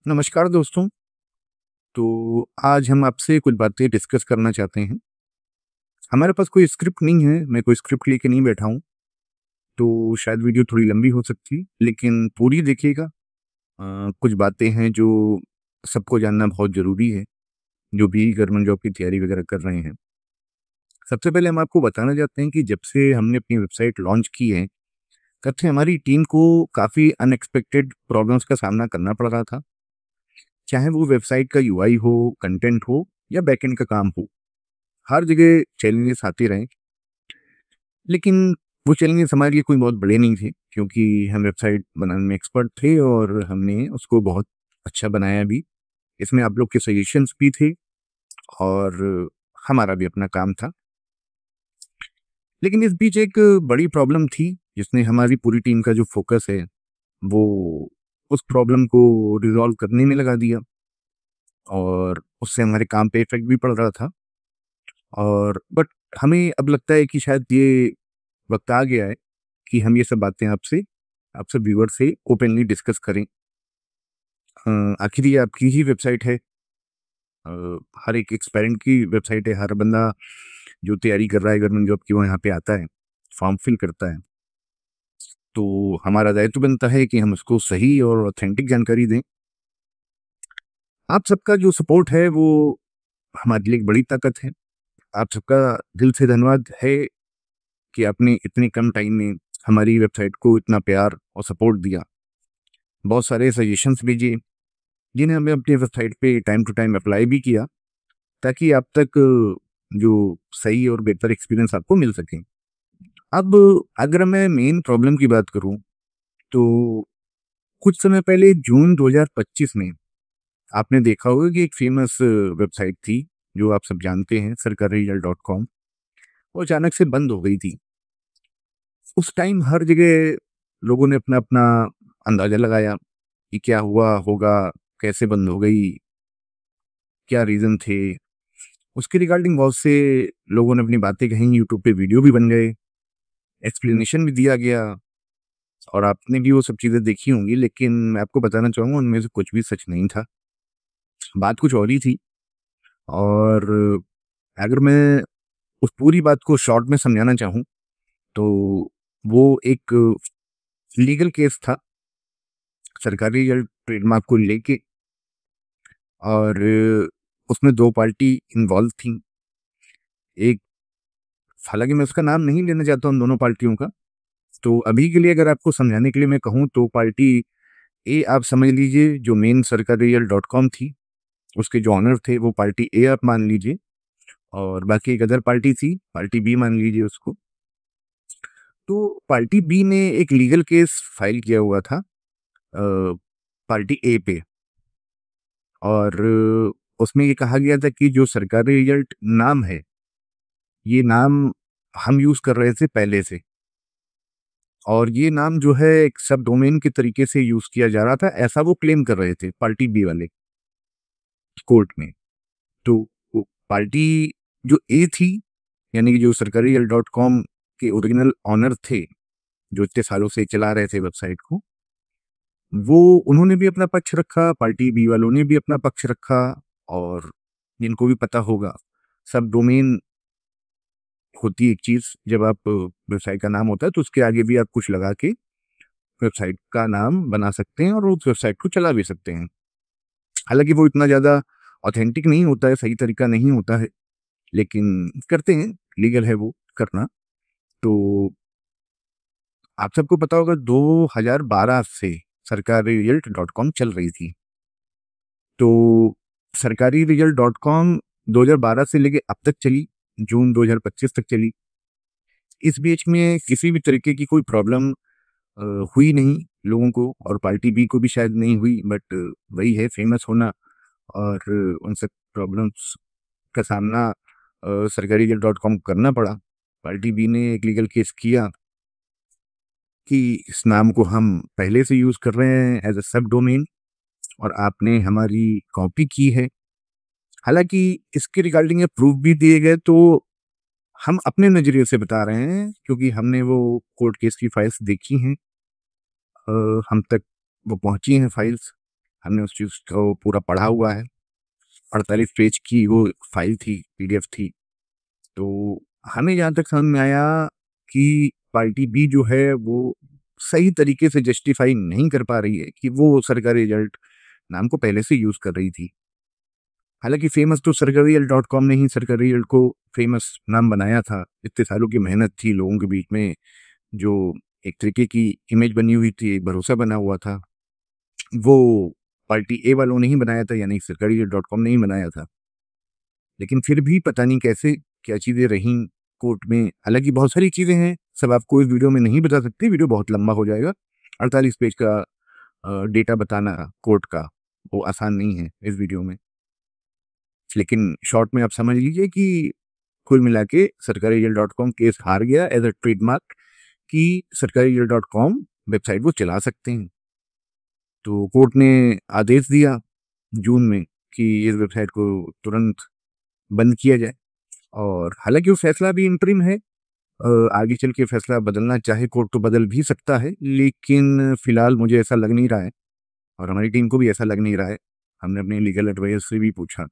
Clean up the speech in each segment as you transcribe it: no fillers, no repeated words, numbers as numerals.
नमस्कार दोस्तों। तो आज हम आपसे कुछ बातें डिस्कस करना चाहते हैं। हमारे पास कोई स्क्रिप्ट नहीं है, मैं कोई स्क्रिप्ट लेके नहीं बैठा हूँ, तो शायद वीडियो थोड़ी लंबी हो सकती है, लेकिन पूरी देखिएगा। कुछ बातें हैं जो सबको जानना बहुत ज़रूरी है, जो भी गवर्नमेंट जॉब की तैयारी वगैरह कर रहे हैं। सबसे पहले हम आपको बताना चाहते हैं कि जब से हमने अपनी वेबसाइट लॉन्च की है, तब से हमारी टीम को काफ़ी अनएक्सपेक्टेड प्रॉब्लम्स का सामना करना पड़ रहा था। चाहे वो वेबसाइट का यूआई हो, कंटेंट हो या बैकएंड का काम हो। हर जगह चैलेंजेस आते रहे, लेकिन वो चैलेंजेस हमारे लिए कोई बहुत बड़े नहीं थे, क्योंकि हम वेबसाइट बनाने में एक्सपर्ट थे और हमने उसको बहुत अच्छा बनाया भी। इसमें आप लोग के सजेशंस भी थे और हमारा भी अपना काम था। लेकिन इस बीच एक बड़ी प्रॉब्लम थी, जिसने हमारी पूरी टीम का जो फोकस है, वो उस प्रॉब्लम को रिज़ॉल्व करने में लगा दिया और उससे हमारे काम पे इफ़ेक्ट भी पड़ रहा था। और बट हमें अब लगता है कि शायद ये वक़्त आ गया है कि हम ये सब बातें आपसे व्यूअर से ओपनली डिस्कस करें। आखिर ये आपकी ही वेबसाइट है। अ, हर एक एक्सपेरेंट की वेबसाइट है। हर बंदा जो तैयारी कर रहा है गवर्नमेंट जॉब की, वो यहाँ पे आता है, फॉर्म फिल करता है। तो हमारा दायित्व बनता है कि हम उसको सही और ऑथेंटिक जानकारी दें। आप सबका जो सपोर्ट है वो हमारे लिए एक बड़ी ताकत है। आप सबका दिल से धन्यवाद है कि आपने इतने कम टाइम में हमारी वेबसाइट को इतना प्यार और सपोर्ट दिया। बहुत सारे सजेशंस भेजे, जिन्हें हमने अपनी वेबसाइट पे टाइम टू टाइम अप्लाई भी किया, ताकि आप तक जो सही और बेहतर एक्सपीरियंस आपको मिल सके। अब अगर मैं मेन प्रॉब्लम की बात करूं, तो कुछ समय पहले जून 2025 में आपने देखा होगा कि एक फेमस वेबसाइट थी, जो आप सब जानते हैं, सरकारीजल्ट.com। वो अचानक से बंद हो गई थी। उस टाइम हर जगह लोगों ने अपना-अपना अंदाज़ा लगाया कि क्या हुआ होगा, कैसे बंद हो गई, क्या रीज़न थे। उसके रिगार्डिंग बहुत से लोगों ने अपनी बातें कहीं, यूट्यूब पे वीडियो भी बन गए, एक्सप्लेनेशन भी दिया गया और आपने भी वो सब चीज़ें देखी होंगी, लेकिन मैं आपको बताना चाहूँगा उनमें से कुछ भी सच नहीं था। बात कुछ और ही थी। और अगर मैं उस पूरी बात को शॉर्ट में समझाना चाहूँ, तो वो एक लीगल केस था, सरकारी रिजल्ट ट्रेडमार्क को लेके। और उसमें 2 पार्टी इन्वॉल्व थीं। एक, हालाँकि मैं उसका नाम नहीं लेना चाहता उन दोनों पार्टियों का। तो अभी के लिए अगर आपको समझाने के लिए मैं कहूँ, तो पार्टी ए आप समझ लीजिए, जो मेन सरकारीजल्ट.com थी, उसके जो ओनर थे वो पार्टी ए आप मान लीजिए, और बाकी एक अदर पार्टी थी, पार्टी बी मान लीजिए उसको। तो पार्टी बी ने एक लीगल केस फाइल किया हुआ था पार्टी ए पे। और उसमें ये कहा गया था कि जो सरकारी रिजल्ट नाम है, ये नाम हम यूज़ कर रहे थे पहले से, और ये नाम जो है एक सब डोमेन के तरीके से यूज़ किया जा रहा था, ऐसा वो क्लेम कर रहे थे पार्टी बी वाले कोर्ट में। तो वो पार्टी जो ए थी, यानी कि जो सरकारी डॉट कॉम के ओरिजिनल ऑनर थे, जो इतने सालों से चला रहे थे वेबसाइट को, वो उन्होंने भी अपना पक्ष रखा, पार्टी बी वालों ने भी अपना पक्ष रखा। और जिनको भी पता होगा, सब डोमेन होती है एक चीज़, जब आप वेबसाइट का नाम होता है तो उसके आगे भी आप कुछ लगा के वेबसाइट का नाम बना सकते हैं और उस वेबसाइट को चला भी सकते हैं। हालाँकि वो इतना ज़्यादा ऑथेंटिक नहीं होता है, सही तरीका नहीं होता है, लेकिन करते हैं, लीगल है वो करना। तो आप सबको पता होगा, 2012 से सरकारी रिजल्ट डॉट कॉम चल रही थी। तो सरकारी रिजल्ट डॉट कॉम 2012 से लेके अब तक चली, जून 2025 तक चली। इस बीच में किसी भी तरीके की कोई प्रॉब्लम अ, हुई नहीं लोगों को, और पार्टी बी को भी शायद नहीं हुई, बट वही है फेमस होना। और उन सब प्रॉब्लम्स का सामना सरकारी डॉट कॉम को करना पड़ा। पार्टी बी ने एक लीगल केस किया कि इस नाम को हम पहले से यूज़ कर रहे हैं एज अ सब डोमेन, और आपने हमारी कॉपी की है। हालांकि इसके रिगार्डिंग प्रूफ भी दिए गए, तो हम अपने नज़रिए से बता रहे हैं, क्योंकि हमने वो कोर्ट केस की फाइल्स देखी हैं। हम तक वो पहुंची हैं फाइल्स। हमने उस चीज़ को पूरा पढ़ा हुआ है। 48 पेज की वो फाइल थी, पीडीएफ थी। तो हमें जहाँ तक समझ में आया कि पार्टी बी जो है वो सही तरीके से जस्टिफाई नहीं कर पा रही है कि वो सरकारी रिजल्ट नाम को पहले से यूज़ कर रही थी। हालाँकि फ़ेमस तो सरकारीरिजल्ट.कॉम ने ही सरकारी रिजल्ट को फ़ेमस नाम बनाया था। इतने सालों की मेहनत थी लोगों के बीच में, जो एक तरीके की इमेज बनी हुई थी, एक भरोसा बना हुआ था। वो पार्टी ए वालों ने ही बनाया था, यानी सरकारीरिजल्ट.कॉम ने ही बनाया था। लेकिन फिर भी पता नहीं कैसे क्या चीज़ें रहीं कोर्ट में। हालाँकि बहुत सारी चीज़ें हैं, सब आपको इस वीडियो में नहीं बता सकते, वीडियो बहुत लंबा हो जाएगा। 48 पेज का डेटा बताना कोर्ट का, वो आसान नहीं है इस वीडियो में। लेकिन शॉर्ट में आप समझ लीजिए कि कुल मिला के सरकारीरिजल्ट.कॉम केस हार गया एज़ अ ट्रेडमार्क कि सरकारीरिजल्ट.कॉम वेबसाइट वो चला सकते हैं। तो कोर्ट ने आदेश दिया जून में कि इस वेबसाइट को तुरंत बंद किया जाए। और हालाँकि वो फैसला भी इंटरिम है, आगे चल के फैसला बदलना चाहे कोर्ट तो बदल भी सकता है, लेकिन फ़िलहाल मुझे ऐसा लग नहीं रहा है और हमारी टीम को भी ऐसा लग नहीं रहा है। हमने अपने लीगल एडवाइज़र से भी पूछा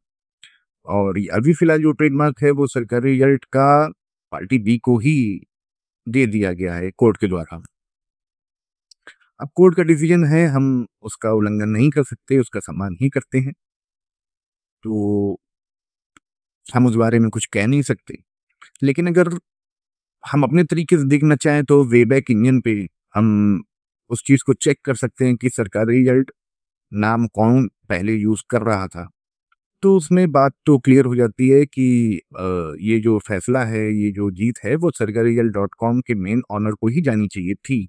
और ये अभी फ़िलहाल जो ट्रेडमार्क है वो सरकारी रिजल्ट का पार्टी बी को ही दे दिया गया है कोर्ट के द्वारा। अब कोर्ट का डिसीजन है, हम उसका उल्लंघन नहीं कर सकते, उसका सम्मान ही करते हैं। तो हम उस बारे में कुछ कह नहीं सकते। लेकिन अगर हम अपने तरीके से देखना चाहें तो वे बैक इंजन पे हम उस चीज़ को चेक कर सकते हैं कि सरकारी रिजल्ट नाम कौन पहले यूज़ कर रहा था। तो उसमें बात तो क्लियर हो जाती है कि ये जो फैसला है, ये जो जीत है वो सरकारीरिजल्ट.कॉम के मेन ओनर को ही जानी चाहिए थी,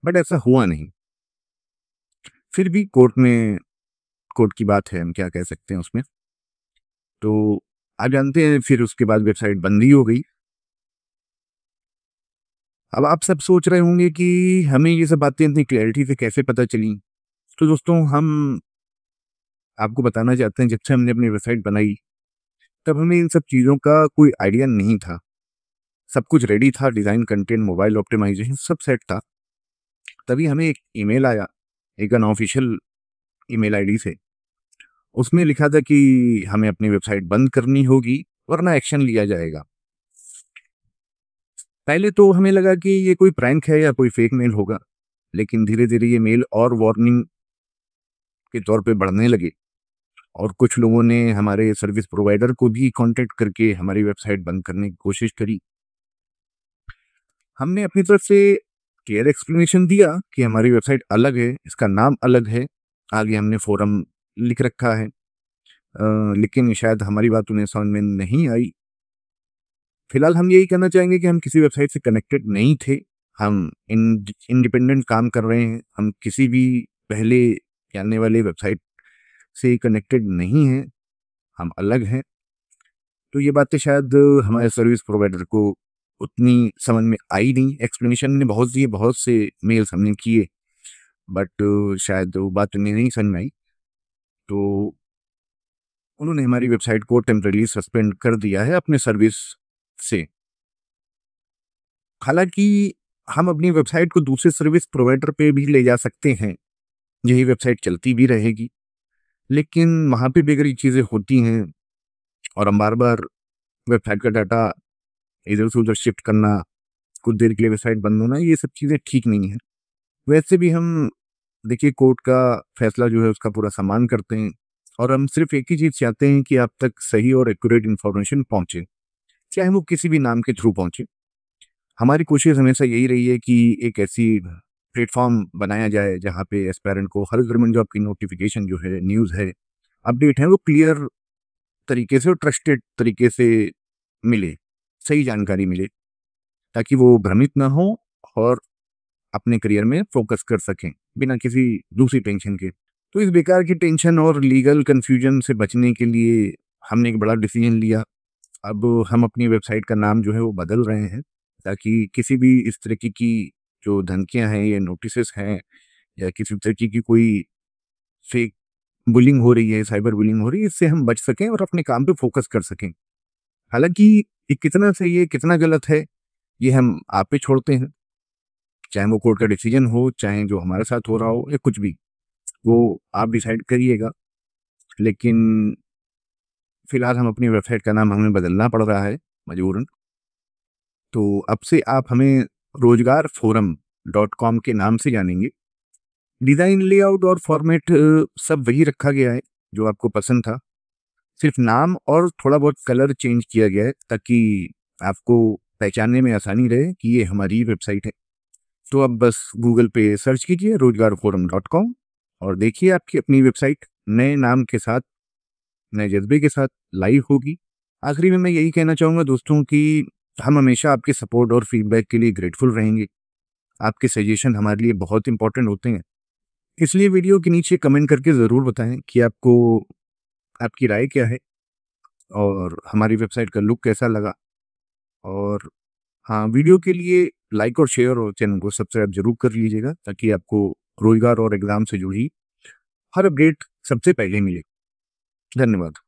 बट ऐसा हुआ नहीं। फिर भी कोर्ट की बात है, हम क्या कह सकते हैं उसमें। तो आप जानते हैं फिर उसके बाद वेबसाइट बंद ही हो गई। अब आप सब सोच रहे होंगे कि हमें ये सब बातें इतनी क्लैरिटी से कैसे पता चली। तो दोस्तों, हम आपको बताना चाहते हैं, जब से हमने अपनी वेबसाइट बनाई तब हमें इन सब चीज़ों का कोई आइडिया नहीं था। सब कुछ रेडी था, डिज़ाइन, कंटेंट, मोबाइल ऑप्टिमाइज़ेशन सब सेट था। तभी हमें एक ईमेल आया, एक अनऑफिशियल ईमेल आईडी से। उसमें लिखा था कि हमें अपनी वेबसाइट बंद करनी होगी वरना एक्शन लिया जाएगा। पहले तो हमें लगा कि ये कोई प्रैंक है या कोई फेक मेल होगा, लेकिन धीरे-धीरे ये मेल और वार्निंग के तौर पे बढ़ने लगे और कुछ लोगों ने हमारे सर्विस प्रोवाइडर को भी कॉन्टैक्ट करके हमारी वेबसाइट बंद करने की कोशिश करी। हमने अपनी तरफ से क्लियर एक्सप्लेनेशन दिया कि हमारी वेबसाइट अलग है, इसका नाम अलग है, आगे हमने फोरम लिख रखा है। लेकिन शायद हमारी बात उन्हें समझ में नहीं आई। फिलहाल हम यही कहना चाहेंगे कि हम किसी वेबसाइट से कनेक्टेड नहीं थे। हम इंडिपेंडेंट काम कर रहे हैं। हम किसी भी पहले चलने वाले वेबसाइट से कनेक्टेड नहीं हैं, हम अलग हैं। तो ये बातें शायद हमारे सर्विस प्रोवाइडर को उतनी समझ में आई नहीं। एक्सप्लेनेशन ने बहुत दिए, बहुत से मेल्स हमने किए, बट शायद वो बात उन्हें नहीं समझ में आई। तो उन्होंने हमारी वेबसाइट को टेम्परेरी सस्पेंड कर दिया है अपने सर्विस से। हालाँकि हम अपनी वेबसाइट को दूसरे सर्विस प्रोवाइडर पे भी ले जा सकते हैं, यही वेबसाइट चलती भी रहेगी। लेकिन वहाँ पे भी अगर ये चीज़ें होती हैं और हम बार-बार वेबसाइट का डाटा इधर से उधर शिफ्ट करना, कुछ देर के लिए वेबसाइट बंद होना, ये सब चीज़ें ठीक नहीं है। वैसे भी हम देखिए कोर्ट का फैसला जो है उसका पूरा सम्मान करते हैं और हम सिर्फ़ एक ही चीज़ चाहते हैं कि आप तक सही और एक्यूरेट इन्फॉर्मेशन पहुँचे, चाहे वो किसी भी नाम के थ्रू पहुँचे। हमारी कोशिश हमेशा यही रही है कि एक ऐसी प्लेटफ़ॉर्म बनाया जाए जहाँ पे एस्पायरेंट को हर गवर्नमेंट जॉब की नोटिफ़िकेशन जो है, न्यूज़ है, अपडेट है, वो क्लियर तरीके से और ट्रस्टेड तरीके से मिले, सही जानकारी मिले, ताकि वो भ्रमित ना हो और अपने करियर में फ़ोकस कर सकें, बिना किसी दूसरी टेंशन के। तो इस बेकार की टेंशन और लीगल कन्फ्यूजन से बचने के लिए हमने एक बड़ा डिसीजन लिया। अब हम अपनी वेबसाइट का नाम जो है वो बदल रहे हैं, ताकि किसी भी इस तरीके की जो धमकियाँ हैं या नोटिसेस हैं या किसी तरीके की कोई फेक बुलिंग हो रही है, साइबर बुलिंग हो रही है, इससे हम बच सकें और अपने काम पे फ़ोकस कर सकें। हालाँकि ये कितना सही है, कितना गलत है, ये हम आप पे छोड़ते हैं। चाहे वो कोर्ट का डिसीजन हो, चाहे जो हमारे साथ हो रहा हो या कुछ भी। वो आप डिसाइड करिएगा। लेकिन फिलहाल हम अपनी वेबसाइट का नाम हमें बदलना पड़ रहा है मजबूरन। तो अब से आप हमें रोजगार फोरम .com के नाम से जानेंगे। डिज़ाइन, लेआउट और फॉर्मेट सब वही रखा गया है जो आपको पसंद था। सिर्फ नाम और थोड़ा बहुत कलर चेंज किया गया है ताकि आपको पहचानने में आसानी रहे कि ये हमारी वेबसाइट है। तो अब बस गूगल पे सर्च कीजिए रोजगारफोरम.com और देखिए आपकी अपनी वेबसाइट नए नाम के साथ, नए जज्बे के साथ लाइव होगी। आखिरी में मैं यही कहना चाहूँगा दोस्तों कि हम हमेशा आपके सपोर्ट और फीडबैक के लिए ग्रेटफुल रहेंगे। आपके सजेशन हमारे लिए बहुत इंपॉर्टेंट होते हैं। इसलिए वीडियो के नीचे कमेंट करके ज़रूर बताएं कि आपको आपकी राय क्या है और हमारी वेबसाइट का लुक कैसा लगा। और हाँ, वीडियो के लिए लाइक और शेयर और चैनल को सब्सक्राइब जरूर कर लीजिएगा ताकि आपको रोजगार और एग्जाम से जुड़ी हर अपडेट सबसे पहले मिले। धन्यवाद।